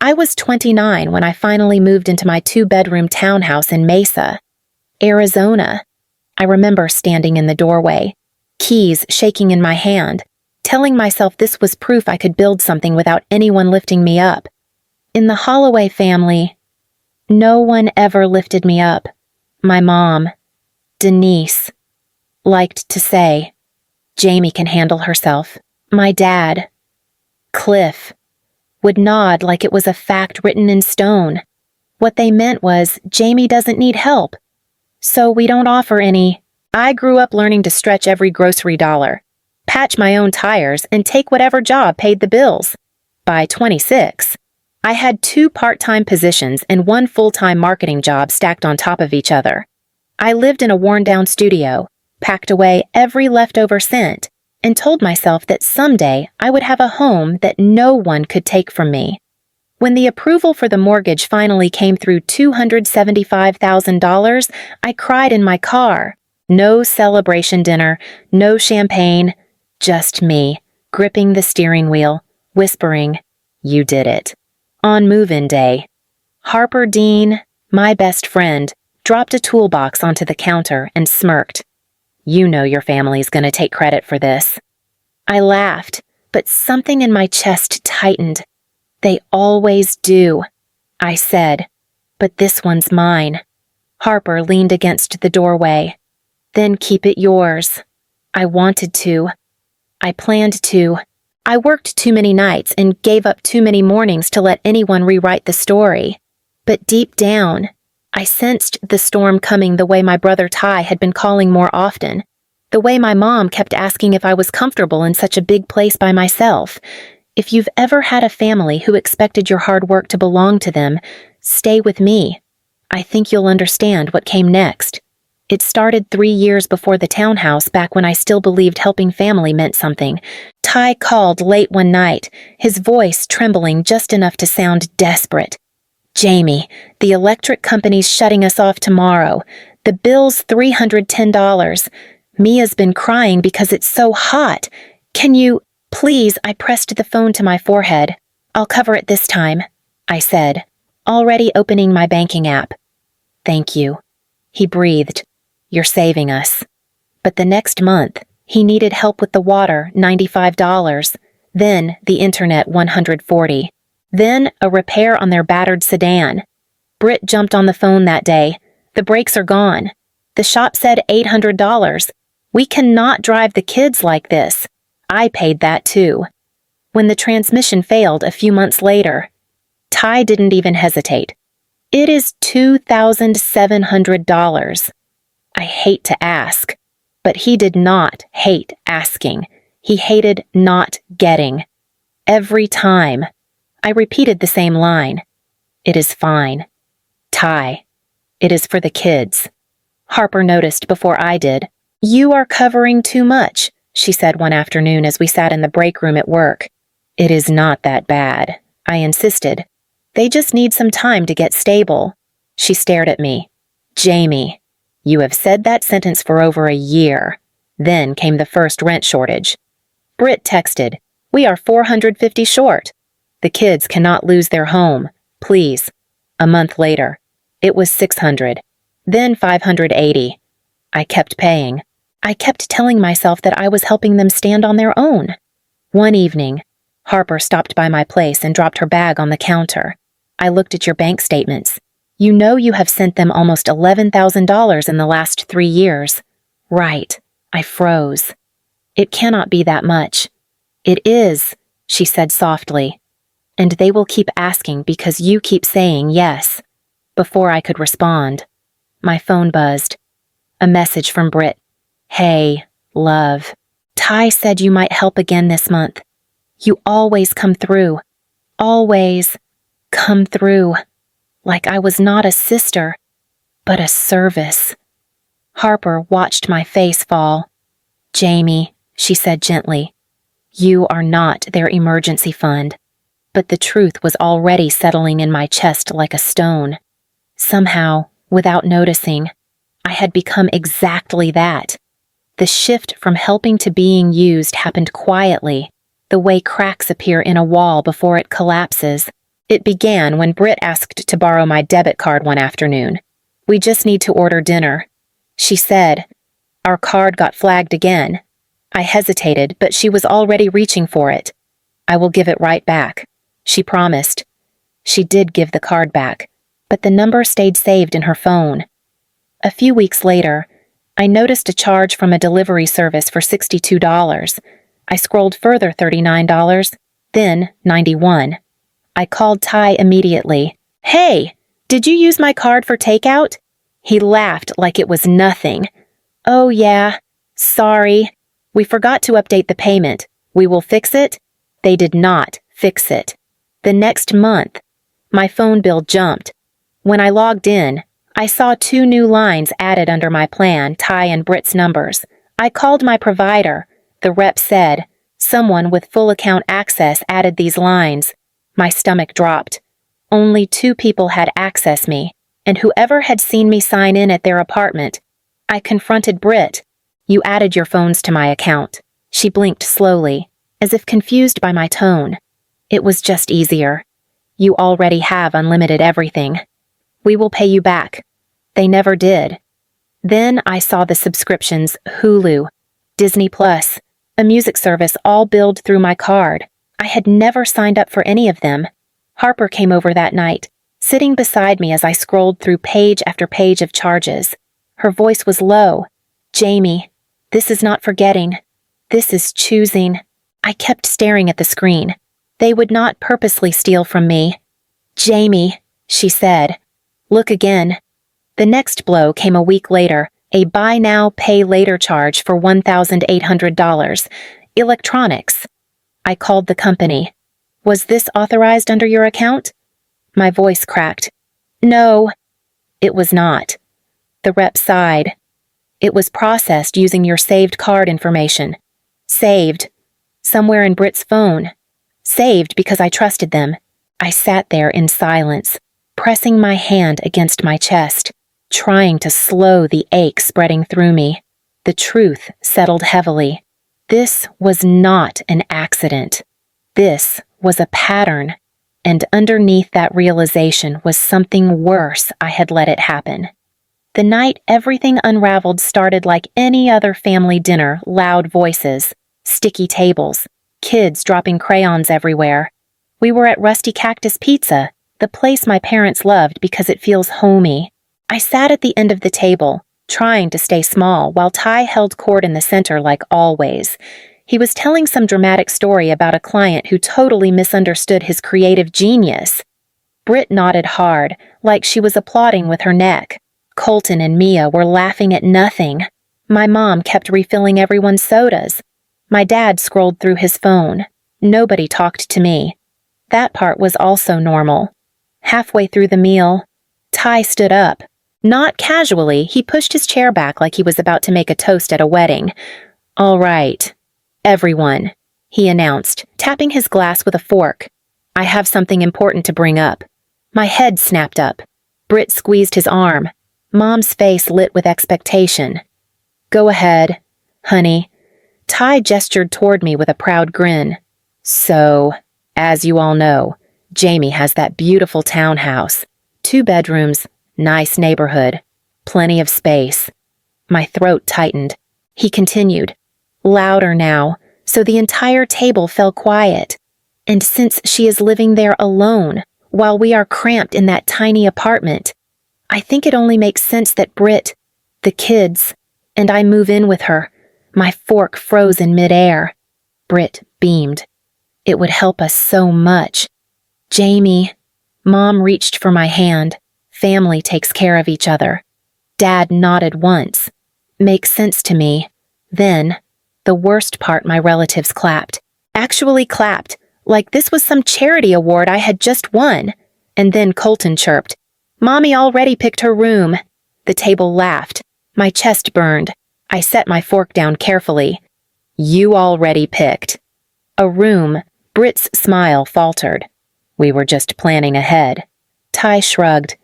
I was 29 when I finally moved into my 2-bedroom townhouse in Mesa, Arizona. I remember standing in the doorway, keys shaking in my hand, telling myself this was proof I could build something without anyone lifting me up. In the Holloway family, no one ever lifted me up. My mom, Denise, liked to say, "Jamie can handle herself." My dad, Cliff, would nod like it was a fact written in stone. What they meant was, Jamie doesn't need help, so we don't offer any. I grew up learning to stretch every grocery dollar, patch my own tires, and take whatever job paid the bills. By 26, I had 2 part-time positions and 1 full-time marketing job stacked on top of each other. I lived in a worn-down studio, packed away every leftover cent, and told myself that someday I would have a home that no one could take from me. When the approval for the mortgage finally came through $275,000, I cried in my car. No celebration dinner, no champagne, just me, gripping the steering wheel, whispering, "You did it." On move-in day, Harper Dean, my best friend, dropped a toolbox onto the counter and smirked. "You know your family's gonna take credit for this." I laughed, but something in my chest tightened. "They always do," I said, "but this one's mine." Harper leaned against the doorway. "Then keep it yours." I wanted to. I planned to. I worked too many nights and gave up too many mornings to let anyone rewrite the story. But deep down, I sensed the storm coming the way my brother Ty had been calling more often, the way my mom kept asking if I was comfortable in such a big place by myself. If you've ever had a family who expected your hard work to belong to them, stay with me. I think you'll understand what came next. It started 3 years before the townhouse, back when I still believed helping family meant something. Ty called late one night, his voice trembling just enough to sound desperate. "Jamie, the electric company's shutting us off tomorrow. The bill's $310. Mia's been crying because it's so hot. Can you, please?" I pressed the phone to my forehead. "I'll cover it this time," I said, already opening my banking app. "Thank you," he breathed. "You're saving us." But the next month, he needed help with the water, $95. Then the internet, $140. Then a repair on their battered sedan. Britt jumped on the phone that day. "The brakes are gone." The shop said $800. "We cannot drive the kids like this." I paid that too. When the transmission failed a few months later, Ty didn't even hesitate. "It is $2,700. I hate to ask, but he did not hate asking. He hated not getting. Every time, I repeated the same line. "It is fine. Ty, it is for the kids." Harper noticed before I did. "You are covering too much," she said one afternoon as we sat in the break room at work. "It is not that bad," I insisted. "They just need some time to get stable." She stared at me. "Jamie, you have said that sentence for over a year." Then came the first rent shortage. Britt texted, "We are $450 short. The kids cannot lose their home. Please." A month later, it was $600. Then $580. I kept paying. I kept telling myself that I was helping them stand on their own. One evening, Harper stopped by my place and dropped her bag on the counter. "I looked at your bank statements. You know you have sent them almost $11,000 in the last 3 years. "Right." I froze. "It cannot be that much." "It is," she said softly. "And they will keep asking because you keep saying yes." Before I could respond, my phone buzzed. A message from Britt. "Hey, love. Ty said you might help again this month. You always come through. Always come through. Like I was not a sister, but a service." Harper watched my face fall. "Jamie," she said gently, "you are not their emergency fund." But the truth was already settling in my chest like a stone. Somehow, without noticing, I had become exactly that. The shift from helping to being used happened quietly, the way cracks appear in a wall before it collapses. It began when Britt asked to borrow my debit card one afternoon. "We just need to order dinner," she said. Our card got flagged again. I hesitated, but she was already reaching for it. "I will give it right back," she promised. She did give the card back, but the number stayed saved in her phone. A few weeks later, I noticed a charge from a delivery service for $62. I scrolled further, $39, then $91. I called Ty immediately. "Hey, did you use my card for takeout?" He laughed like it was nothing. "Oh yeah, sorry. We forgot to update the payment. We will fix it." They did not fix it. The next month, my phone bill jumped. When I logged in, I saw 2 new lines added under my plan, Ty and Britt's numbers. I called my provider. The rep said, "Someone with full account access added these lines." My stomach dropped. Only 2 people had access me, and whoever had seen me sign in at their apartment. I confronted Britt. "You added your phones to my account." She blinked slowly, as if confused by my tone. "It was just easier. You already have unlimited everything. We will pay you back." They never did. Then I saw the subscriptions, Hulu, Disney Plus, a music service, all billed through my card. I had never signed up for any of them. Harper came over that night, sitting beside me as I scrolled through page after page of charges. Her voice was low. "Jamie, this is not forgetting. This is choosing." I kept staring at the screen. They would not purposely steal from me. "Jamie," she said. "Look again." The next blow came a week later, a buy now, pay later charge for $1,800. Electronics. I called the company. "Was this authorized under your account?" My voice cracked. "No." It was not. The rep sighed. "It was processed using your saved card information." Saved. Somewhere in Britt's phone. Saved because I trusted them. I sat there in silence, pressing my hand against my chest, trying to slow the ache spreading through me. The truth settled heavily. This was not an accident. This was a pattern, and underneath that realization was something worse. I had let it happen. The night everything unraveled started like any other family dinner, loud voices, sticky tables, kids dropping crayons everywhere. We were at Rusty Cactus Pizza, the place my parents loved because it feels homey. I sat at the end of the table, trying to stay small, while Ty held court in the center like always. He was telling some dramatic story about a client who totally misunderstood his creative genius. Britt nodded hard, like she was applauding with her neck. Colton and Mia were laughing at nothing. My mom kept refilling everyone's sodas. My dad scrolled through his phone. Nobody talked to me. That part was also normal. Halfway through the meal, Ty stood up. Not casually, he pushed his chair back like he was about to make a toast at a wedding. "All right, everyone," he announced, tapping his glass with a fork. "I have something important to bring up." My head snapped up. Britt squeezed his arm. Mom's face lit with expectation. "Go ahead, honey." Ty gestured toward me with a proud grin. "So, as you all know, Jamie has that beautiful townhouse. 2 bedrooms, nice neighborhood, plenty of space." My throat tightened. He continued, louder now, so the entire table fell quiet. "And since she is living there alone, while we are cramped in that tiny apartment, I think it only makes sense that Britt, the kids, and I move in with her." My fork froze in midair. Britt beamed. "It would help us so much." "Jamie." Mom reached for my hand. "Family takes care of each other." Dad nodded once. "Makes sense to me." Then, the worst part, my relatives clapped. Actually clapped, like this was some charity award I had just won. And then Colton chirped, "Mommy already picked her room." The table laughed. My chest burned. I set my fork down carefully. "You already picked." "A room." Britt's smile faltered. "We were just planning ahead." Ty shrugged.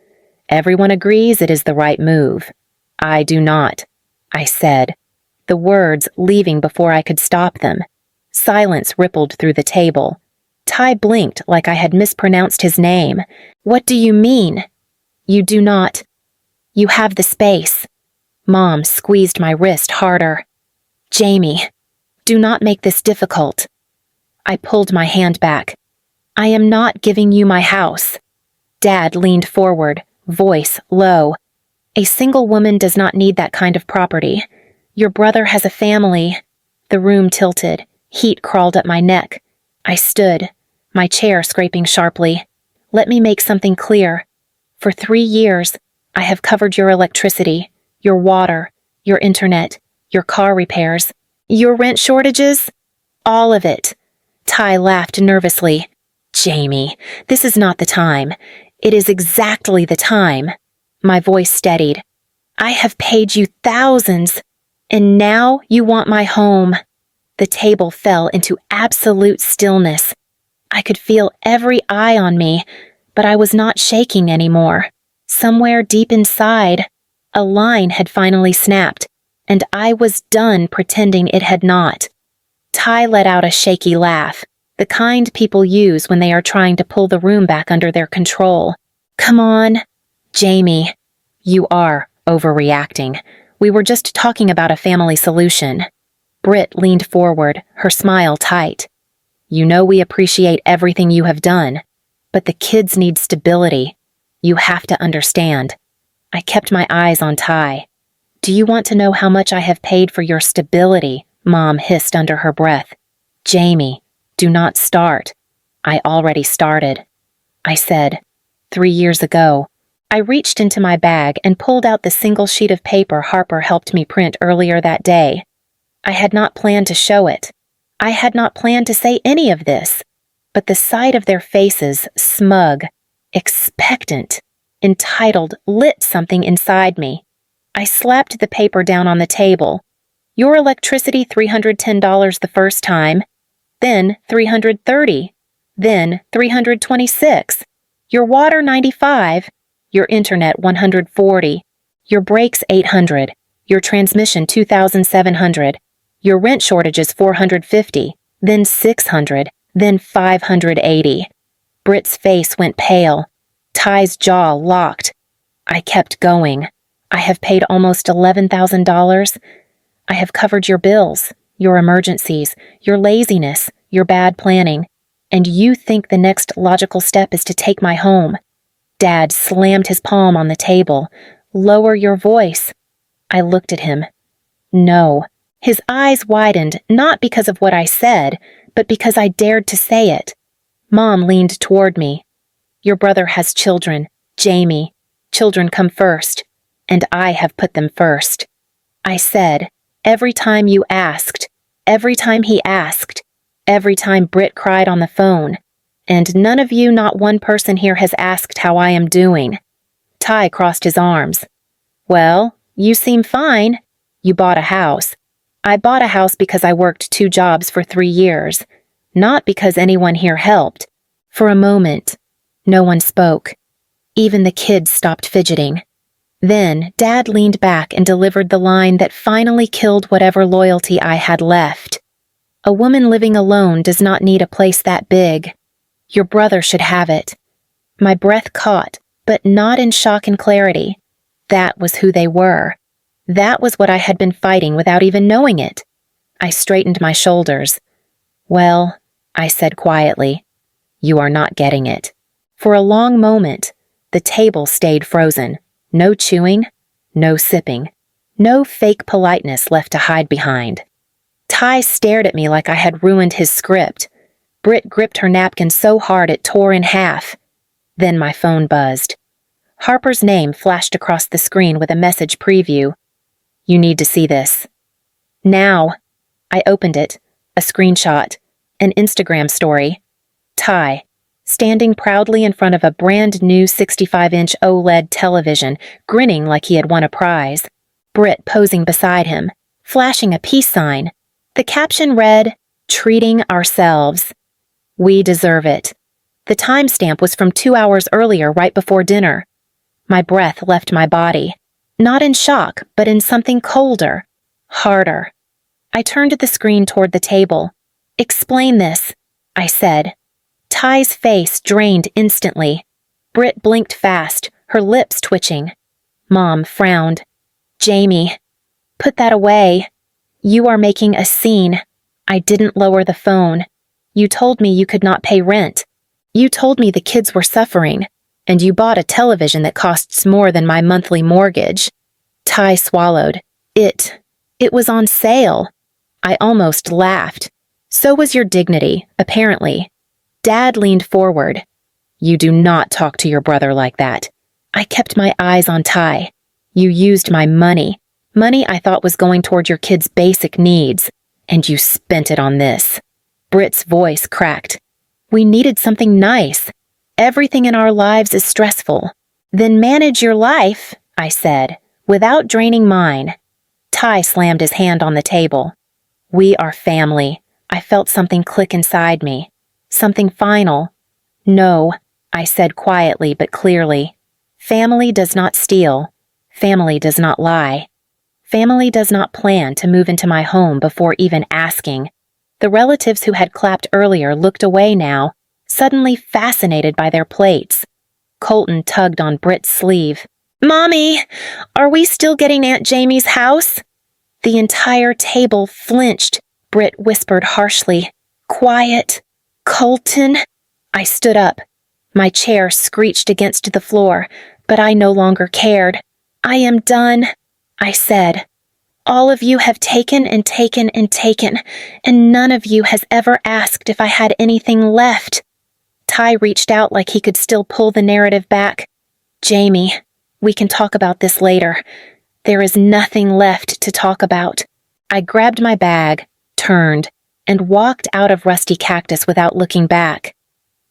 "Everyone agrees it is the right move." "I do not," I said, the words leaving before I could stop them. Silence rippled through the table. Ty blinked like I had mispronounced his name. What do you mean? You do not. You have the space. Mom squeezed my wrist harder. Jamie, do not make this difficult. I pulled my hand back. I am not giving you my house. Dad leaned forward, voice low. A single woman does not need that kind of property. Your brother has a family. The room tilted. Heat crawled up my neck. I stood, my chair scraping sharply. Let me make something clear. For 3 years, I have covered your electricity, your water, your internet, your car repairs, your rent shortages, all of it. Ty laughed nervously. Jamie, this is not the time. It is exactly the time. My voice steadied. I have paid you thousands, and now you want my home. The table fell into absolute stillness. I could feel every eye on me, but I was not shaking anymore. Somewhere deep inside, a line had finally snapped, and I was done pretending it had not. Ty let out a shaky laugh, the kind people use when they are trying to pull the room back under their control. Come on, Jamie. You are overreacting. We were just talking about a family solution. Britt leaned forward, her smile tight. You know we appreciate everything you have done, but the kids need stability. You have to understand. I kept my eyes on Ty. Do you want to know how much I have paid for your stability? Mom hissed under her breath. Jamie, do not start. I already started. I said, 3 years ago. I reached into my bag and pulled out the single sheet of paper Harper helped me print earlier that day. I had not planned to show it. I had not planned to say any of this. But the sight of their faces, smug, expectant, entitled, lit something inside me. I slapped the paper down on the table. Your electricity $310 the first time, then $330, then $326. Your water $95, your internet $140, your brakes $800, your transmission $2,700, your rent shortages $450, then $600, then $580. Britt's face went pale. Ty's jaw locked. I kept going. I have paid almost $11,000. I have covered your bills, your emergencies, your laziness, your bad planning, and you think the next logical step is to take my home. Dad slammed his palm on the table. Lower your voice. I looked at him. No. His eyes widened, not because of what I said, but because I dared to say it. Mom leaned toward me. Your brother has children, Jamie. Children come first, and I have put them first. I said, every time you asked, every time he asked, every time Britt cried on the phone, and none of you, not one person here has asked how I am doing. Ty crossed his arms. Well, you seem fine. You bought a house. I bought a house because I worked 2 jobs for 3 years, not because anyone here helped. For a moment, no one spoke. Even the kids stopped fidgeting. Then, Dad leaned back and delivered the line that finally killed whatever loyalty I had left. A woman living alone does not need a place that big. Your brother should have it. My breath caught, but not in shock and clarity. That was who they were. That was what I had been fighting without even knowing it. I straightened my shoulders. Well, I said quietly, you are not getting it. For a long moment, the table stayed frozen. No chewing, no sipping, no fake politeness left to hide behind. Ty stared at me like I had ruined his script. Britt gripped her napkin so hard it tore in half. Then my phone buzzed. Harper's name flashed across the screen with a message preview. You need to see this. Now. I opened it. A screenshot. An Instagram story. Ty, standing proudly in front of a brand new 65-inch OLED television, grinning like he had won a prize. Britt posing beside him, flashing a peace sign. The caption read, Treating ourselves. We deserve it. The timestamp was from 2 hours earlier, right before dinner. My breath left my body. Not in shock, but in something colder, harder. I turned the screen toward the table. Explain this, I said. Ty's face drained instantly. Britt blinked fast, her lips twitching. Mom frowned. Jamie, put that away. You are making a scene. I didn't lower the phone. You told me you could not pay rent. You told me the kids were suffering, and you bought a television that costs more than my monthly mortgage. Ty swallowed. It was on sale. I almost laughed. So was your dignity, apparently. Dad leaned forward. You do not talk to your brother like that. I kept my eyes on Ty. You used my money. Money I thought was going toward your kids' basic needs, and you spent it on this. Britt's voice cracked. We needed something nice. Everything in our lives is stressful. Then manage your life, I said, without draining mine. Ty slammed his hand on the table. We are family. I felt something click inside me. Something final. No, I said quietly but clearly. Family does not steal. Family does not lie. Family does not plan to move into my home before even asking. The relatives who had clapped earlier looked away now, suddenly fascinated by their plates. Colton tugged on Britt's sleeve. Mommy, are we still getting Aunt Jamie's house? The entire table flinched. Britt whispered harshly. Quiet. Colton. I stood up. My chair screeched against the floor, but I no longer cared. I am done, I said. All of you have taken and taken and taken, and none of you has ever asked if I had anything left. Ty reached out like he could still pull the narrative back. Jamie, we can talk about this later. There is nothing left to talk about. I grabbed my bag, turned, and walked out of Rusty Cactus without looking back.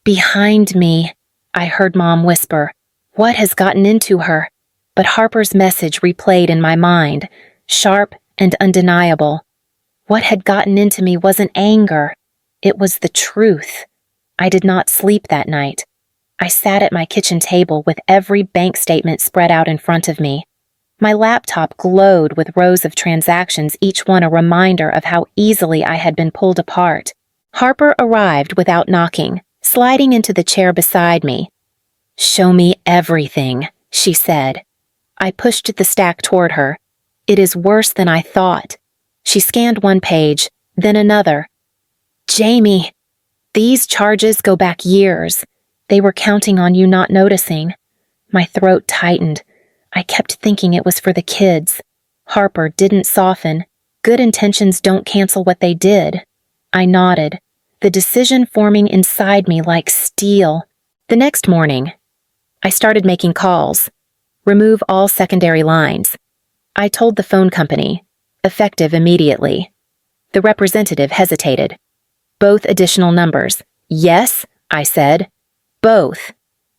Behind me, I heard Mom whisper. What has gotten into her? But Harper's message replayed in my mind, sharp and undeniable. What had gotten into me wasn't anger. It was the truth. I did not sleep that night. I sat at my kitchen table with every bank statement spread out in front of me. My laptop glowed with rows of transactions, each one a reminder of how easily I had been pulled apart. Harper arrived without knocking, sliding into the chair beside me. Show me everything, she said. I pushed the stack toward her. It is worse than I thought. She scanned one page, then another. Jamie, these charges go back years. They were counting on you not noticing. My throat tightened. I kept thinking it was for the kids. Harper didn't soften. Good intentions don't cancel what they did. I nodded, the decision forming inside me like steel. The next morning, I started making calls. Remove all secondary lines. I told the phone company, effective immediately. The representative hesitated. Both additional numbers. Yes, I said. Both.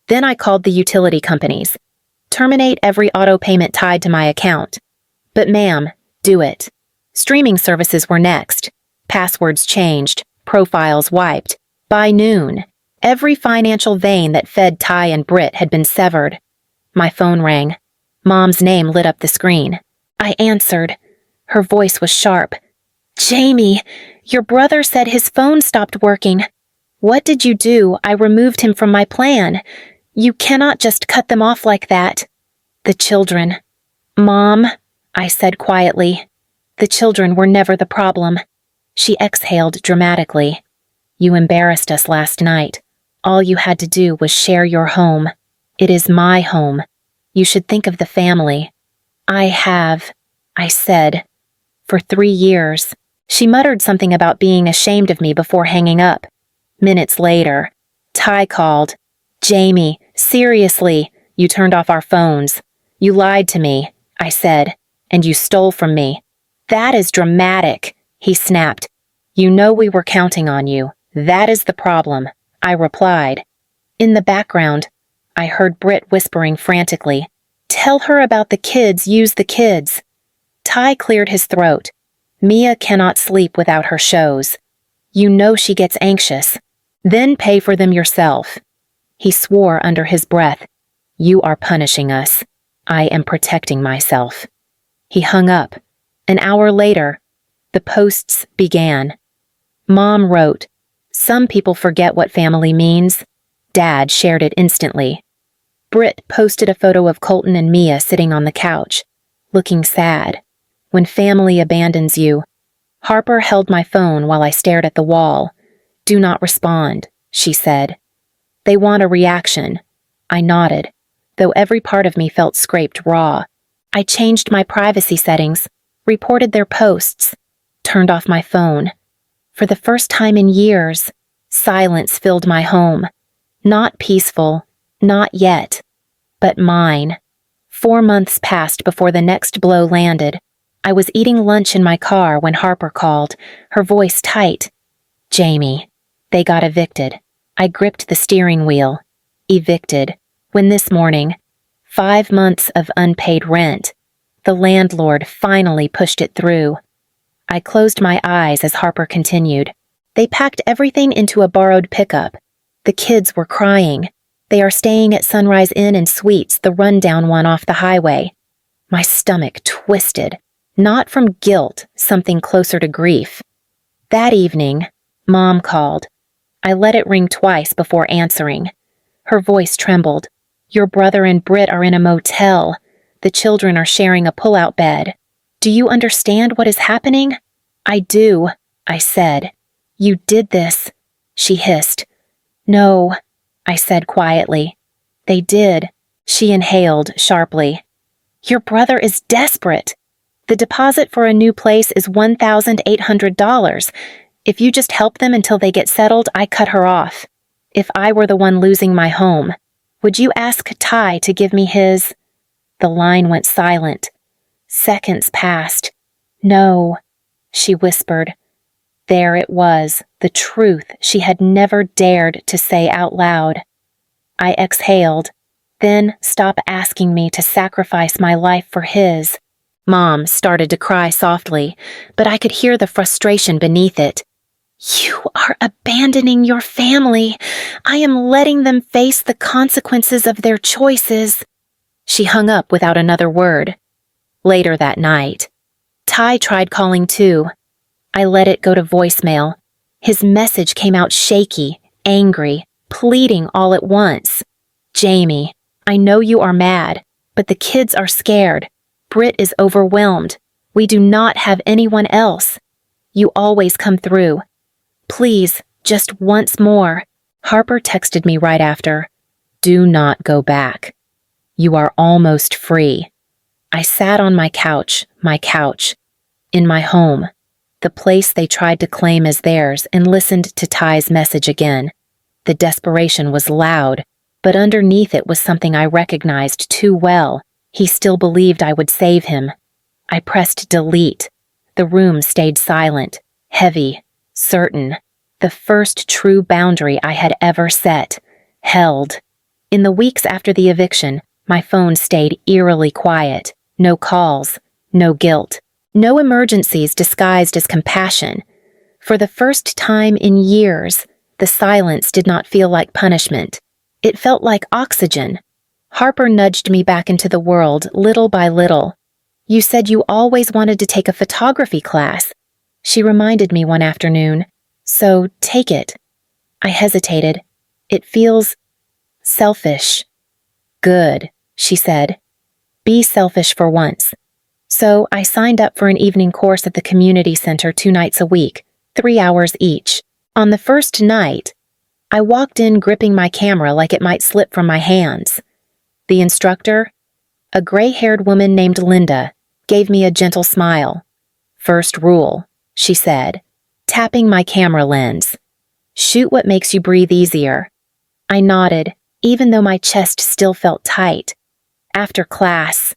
Then I called the utility companies. Terminate every auto payment tied to my account. But ma'am, do it. Streaming services were next. Passwords changed. Profiles wiped. By noon, every financial vein that fed Ty and Britt had been severed. My phone rang. Mom's name lit up the screen. I answered. Her voice was sharp. Jamie, your brother said his phone stopped working. What did you do? I removed him from my plan. You cannot just cut them off like that. The children. Mom, I said quietly. The children were never the problem. She exhaled dramatically. You embarrassed us last night. All you had to do was share your home. It is my home. You should think of the family. I have, I said. For 3 years. She muttered something about being ashamed of me before hanging up. Minutes later, Ty called. Jamie, seriously, you turned off our phones. You lied to me, I said, and you stole from me. That is dramatic, he snapped. You know we were counting on you. That is the problem, I replied. In the background, I heard Britt whispering frantically. Tell her about the kids, use the kids. Ty cleared his throat. Mia cannot sleep without her shows. You know she gets anxious. Then pay for them yourself. He swore under his breath. You are punishing us. I am protecting myself. He hung up. An hour later, the posts began. Mom wrote, Some people forget what family means. Dad shared it instantly. Britt posted a photo of Colton and Mia sitting on the couch, looking sad. When family abandons you. Harper held my phone while I stared at the wall. Do not respond, she said. They want a reaction. I nodded, though every part of me felt scraped raw. I changed my privacy settings, reported their posts, turned off my phone. For the first time in years, silence filled my home. Not peaceful, not yet, but mine. 4 months passed before the next blow landed. I was eating lunch in my car when Harper called, her voice tight. Jamie. They got evicted. I gripped the steering wheel. Evicted. When this morning, 5 months of unpaid rent. The landlord finally pushed it through. I closed my eyes as Harper continued. They packed everything into a borrowed pickup. The kids were crying. They are staying at Sunrise Inn and Suites, the rundown one off the highway. My stomach twisted. Not from guilt, something closer to grief. That evening, Mom called. I let it ring twice before answering. Her voice trembled. Your brother and Britt are in a motel. The children are sharing a pull-out bed. Do you understand what is happening? I do, I said. You did this, she hissed. No, I said quietly. They did, she inhaled sharply. Your brother is desperate. The deposit for a new place is $1,800. If you just help them until they get settled, I cut her off. If I were the one losing my home, would you ask Ty to give me his? The line went silent. Seconds passed. No, she whispered. There it was, the truth she had never dared to say out loud. I exhaled, then stopped asking me to sacrifice my life for his. Mom started to cry softly, but I could hear the frustration beneath it. You are abandoning your family. I am letting them face the consequences of their choices. She hung up without another word. Later that night, Ty tried calling too. I let it go to voicemail. His message came out shaky, angry, pleading all at once. Jamie, I know you are mad, but the kids are scared. Britt is overwhelmed. We do not have anyone else. You always come through. Please, just once more. Harper texted me right after. Do not go back. You are almost free. I sat on my couch, in my home, the place they tried to claim as theirs, and listened to Ty's message again. The desperation was loud, but underneath it was something I recognized too well. He still believed I would save him. I pressed delete. The room stayed silent, heavy, certain. The first true boundary I had ever set. Held. In the weeks after the eviction, my phone stayed eerily quiet. No calls, no guilt, no emergencies disguised as compassion. For the first time in years, the silence did not feel like punishment. It felt like oxygen. Harper nudged me back into the world, little by little. You said you always wanted to take a photography class. She reminded me one afternoon. So take it. I hesitated. It feels selfish. Good, she said. Be selfish for once. So I signed up for an evening course at the community center 2 nights a week, 3 hours each. On the first night, I walked in gripping my camera like it might slip from my hands. The instructor, a gray-haired woman named Linda, gave me a gentle smile. First rule, she said, tapping my camera lens. Shoot what makes you breathe easier. I nodded, even though my chest still felt tight. After class,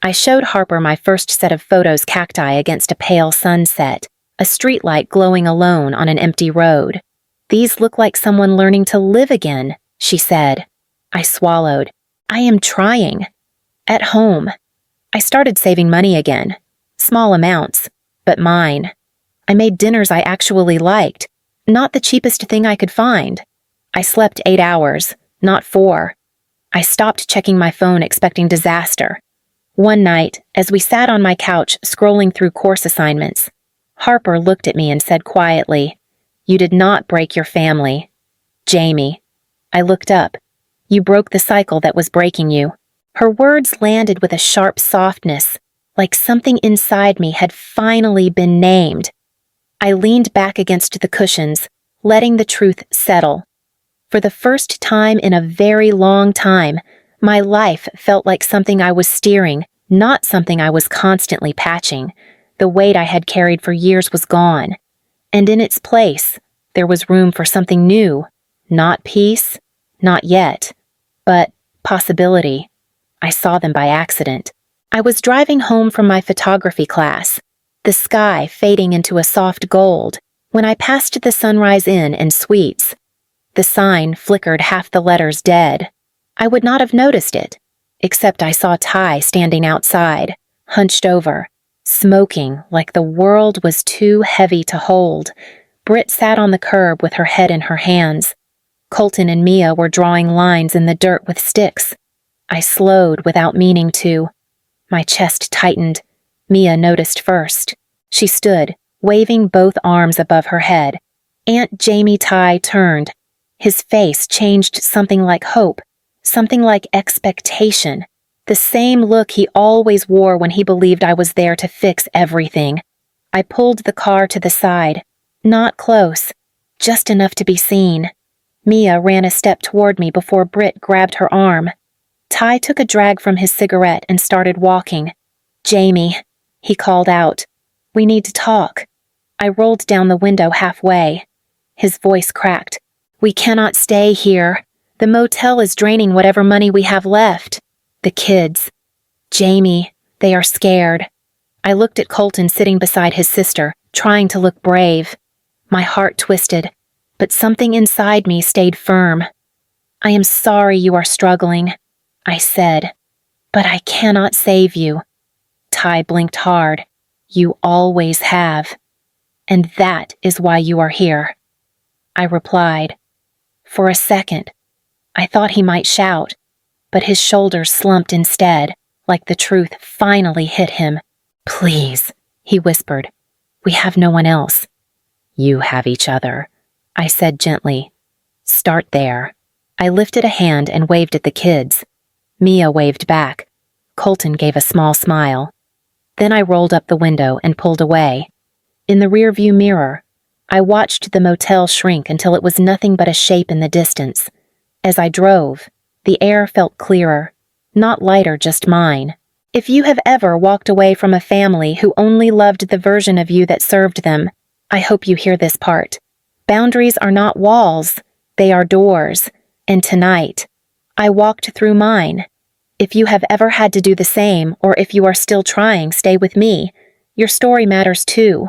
I showed Harper my first set of photos cacti against a pale sunset, a streetlight glowing alone on an empty road. These look like someone learning to live again, she said. I swallowed. I am trying. At home. I started saving money again. Small amounts, but mine. I made dinners I actually liked, not the cheapest thing I could find. I slept 8 hours, not 4. I stopped checking my phone expecting disaster. One night, as we sat on my couch scrolling through course assignments, Harper looked at me and said quietly, You did not break your family. Jamie. I looked up. You broke the cycle that was breaking you. Her words landed with a sharp softness, like something inside me had finally been named. I leaned back against the cushions, letting the truth settle. For the first time in a very long time, my life felt like something I was steering, not something I was constantly patching. The weight I had carried for years was gone. And in its place, there was room for something new. Not peace, not yet, but possibility. I saw them by accident. I was driving home from my photography class, the sky fading into a soft gold, when I passed the Sunrise Inn and Suites. The sign flickered half the letters dead. I would not have noticed it, except I saw Ty standing outside, hunched over, smoking like the world was too heavy to hold. Britt sat on the curb with her head in her hands. Colton and Mia were drawing lines in the dirt with sticks. I slowed without meaning to. My chest tightened. Mia noticed first. She stood, waving both arms above her head. Aunt Jamie Ty turned. His face changed something like hope, something like expectation, the same look he always wore when he believed I was there to fix everything. I pulled the car to the side. Not close, just enough to be seen. Mia ran a step toward me before Britt grabbed her arm. Ty took a drag from his cigarette and started walking. Jamie, he called out. We need to talk. I rolled down the window halfway. His voice cracked. We cannot stay here. The motel is draining whatever money we have left. The kids. Jamie, they are scared. I looked at Colton sitting beside his sister, trying to look brave. My heart twisted, but something inside me stayed firm. I am sorry you are struggling, I said, but I cannot save you. Ty blinked hard. You always have. And that is why you are here. I replied. For a second, I thought he might shout, but his shoulders slumped instead, like the truth finally hit him. Please, he whispered. We have no one else. You have each other, I said gently. Start there. I lifted a hand and waved at the kids. Mia waved back. Colton gave a small smile. Then I rolled up the window and pulled away. In the rearview mirror, I watched the motel shrink until it was nothing but a shape in the distance. As I drove, the air felt clearer, not lighter, just mine. If you have ever walked away from a family who only loved the version of you that served them, I hope you hear this part. Boundaries are not walls, they are doors. And tonight, I walked through mine. If you have ever had to do the same, or if you are still trying, stay with me. Your story matters too.